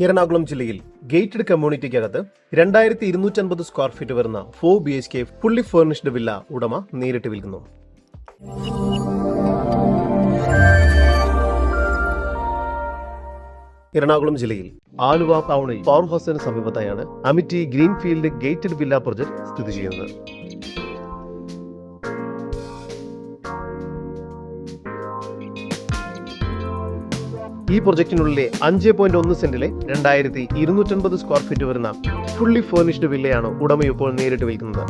എറണാകുളം ജില്ലയിൽ gated കമ്മ്യൂണിറ്റിക്കകത്ത് 2250 square feet വരുന്ന 4 BHK fully furnished villa ഉടമ നേരിട്ട് വിൽക്കുന്നു. എറണാകുളം ജില്ലയിൽ ആലുവ ടൗണിൽ പവർ ഹൗസിന് സമീപത്തായാണ് Amity Greenfield gated villa project സ്ഥിതി ചെയ്യുന്നത്. ഈ പ്രൊജക്ടിനുള്ളിലെ 5.1 സെന്റിലെ 2250 സ്ക്വയർ ഫീറ്റ് വരുന്ന ഫുള്ളി ഫർണിഷ്ഡ് വില്ലയാണ് ഉടമ ഇപ്പോൾ നേരിട്ട് വിൽക്കുന്നത്.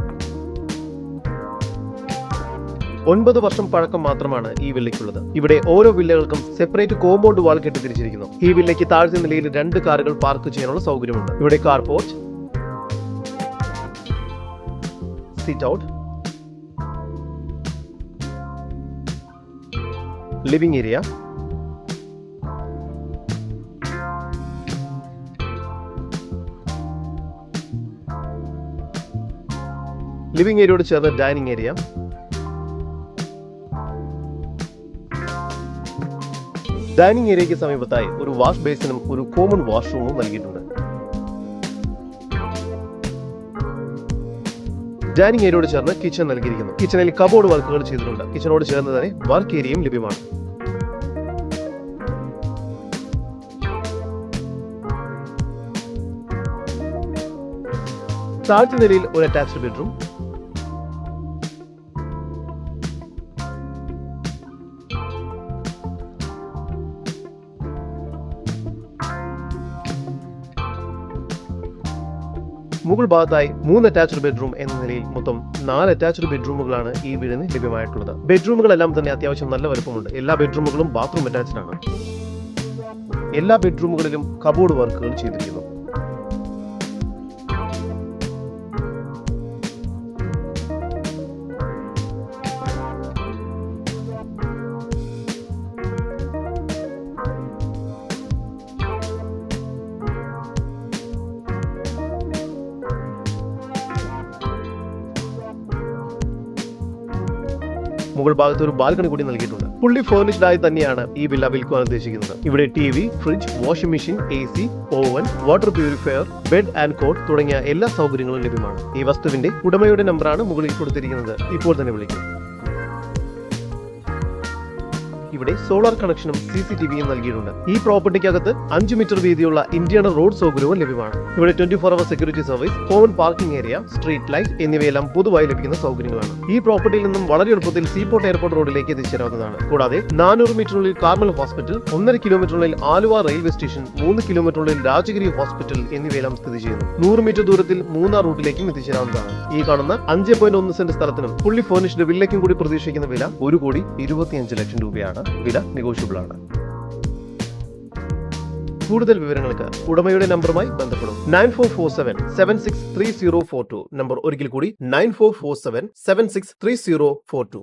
9 വർഷം പഴക്കം മാത്രമാണ് ഈ വില്ലയ്ക്കുള്ളത്. ഇവിടെ ഓരോ വില്ലകൾക്കും സെപ്പറേറ്റ് കോമ്പൗണ്ട് വാൾ കെട്ടി തിരിച്ചിരിക്കുന്നു. ഈ വില്ലയ്ക്ക് താഴത്തെ നിലയിൽ 2 കാറുകൾ പാർക്ക് ചെയ്യാനുള്ള സൗകര്യമുണ്ട്. ഇവിടെ car porch, sit out, living area, living ഏരിയയോട് ചേർന്ന് ഡൈനിങ് ഏരിയ, ഡൈനിങ് ഏരിയയ്ക്ക് സമീപത്തായി ഒരു വാഷ് ബേസിനും ഒരു കോമൺ വാഷ്റൂമും നൽകിയിട്ടുണ്ട്. ഡൈനിങ് ഏരിയയോട് ചേർന്ന് കിച്ചൺ നൽകിയിരിക്കുന്നു. കിച്ചണിൽ കബോർഡ് വർക്കുകൾ ചെയ്തിട്ടുണ്ട്. കിച്ചണോട് ചേർന്ന് തന്നെ വർക്ക് ഏരിയയും ലഭ്യമാണ്. താഴത്തെ നിലയിൽ ഒരു അറ്റാച്ച്ഡ് ബെഡ്റൂം, മുകൾ ഭാഗത്തായി 3 അറ്റാച്ച്ഡ് ബെഡ്റൂം എന്ന നിലയിൽ മൊത്തം 4 അറ്റാച്ച്ഡ് ബെഡ്റൂമുകളാണ് ഈ വീടിന് ലഭ്യമായിട്ടുള്ളത്. ബെഡ്റൂമുകളെല്ലാം തന്നെ അത്യാവശ്യം നല്ല വലുപ്പമുണ്ട്. എല്ലാ ബെഡ്റൂമുകളും ബാത്റൂം അറ്റാച്ച്ഡ് ആണ്. എല്ലാ ബെഡ്റൂമുകളിലും കബോർഡ് വർക്കുകൾ ചെയ്തിരിക്കുന്നു. മുകൾ ഭാഗത്ത് ഒരു ബാൽക്കണി കൂടി നൽകിയിട്ടുണ്ട്. ഫുള്ളി ഫർണിഷ്ഡ് ആയി തന്നെയാണ് ഈ വില്ല വിൽക്കുവാൻ ഉദ്ദേശിക്കുന്നത്. ഇവിടെ TV, fridge, washing machine, AC, oven, water purifier, bed and cot തുടങ്ങിയ എല്ലാ സൗകര്യങ്ങളും ലഭ്യമാണ്. ഈ വസ്തുവിന്റെ ഉടമയുടെ നമ്പറാണ് മുകളിൽ കൊടുത്തിരിക്കുന്നത്. ഇപ്പോൾ തന്നെ വിളിക്കും. ഇവിടെ സോളാർ കണക്ഷനും CCTVയും നൽകിയിട്ടുണ്ട്. ഈ പ്രോപ്പർട്ടിക്കകത്ത് 5 മീറ്റർ വീതിയുള്ള ഇന്റേണൽ റോഡ് സൗകര്യവും ലഭ്യമാണ്. ഇവിടെ 24 hour security service, common parking area, street light എന്നിവയെല്ലാം പൊതുവായി ലഭിക്കുന്ന സൗകര്യങ്ങളാണ്. ഈ പ്രോപ്പർട്ടിയിൽ നിന്നും വളരെ എളുപ്പത്തിൽ സീപോർട്ട് എയർപോർട്ട് റോഡിലേക്ക് എത്തിച്ചേരാവുന്നതാണ്. കൂടാതെ 400 മീറ്ററിനുള്ളിൽ കാർമൽ ഹോസ്പിറ്റൽ, 1.5 കിലോമീറ്ററിനുള്ളിൽ ആലുവ റെയിൽവേ സ്റ്റേഷൻ, 3 കിലോമീറ്ററിനുള്ളിൽ രാജഗിരി ഹോസ്പിറ്റൽ എന്നിവയെല്ലാം സ്ഥിതി ചെയ്യുന്നു. 100 മീറ്റർ ദൂരത്തിൽ മൂന്നാർ റൂട്ടിലേക്കും എത്തിച്ചേരാവുന്നതാണ്. ഈ കാണുന്ന 5.1 സെന്റ് സ്ഥലത്തിനും ഫുള്ളി ഫർണിഷ്ഡ് വില്ലയ്ക്കും കൂടി പ്രതീക്ഷിക്കുന്ന വില 1,25 ലക്ഷം രൂപയാണ്. വില നെഗോഷ്യബിൾ ആണ്. കൂടുതൽ വിവരങ്ങൾക്ക് ഉടമയുടെ നമ്പറുമായി ബന്ധപ്പെടും. 9447763042. നമ്പർ ഒരിക്കൽ കൂടി 9447763042.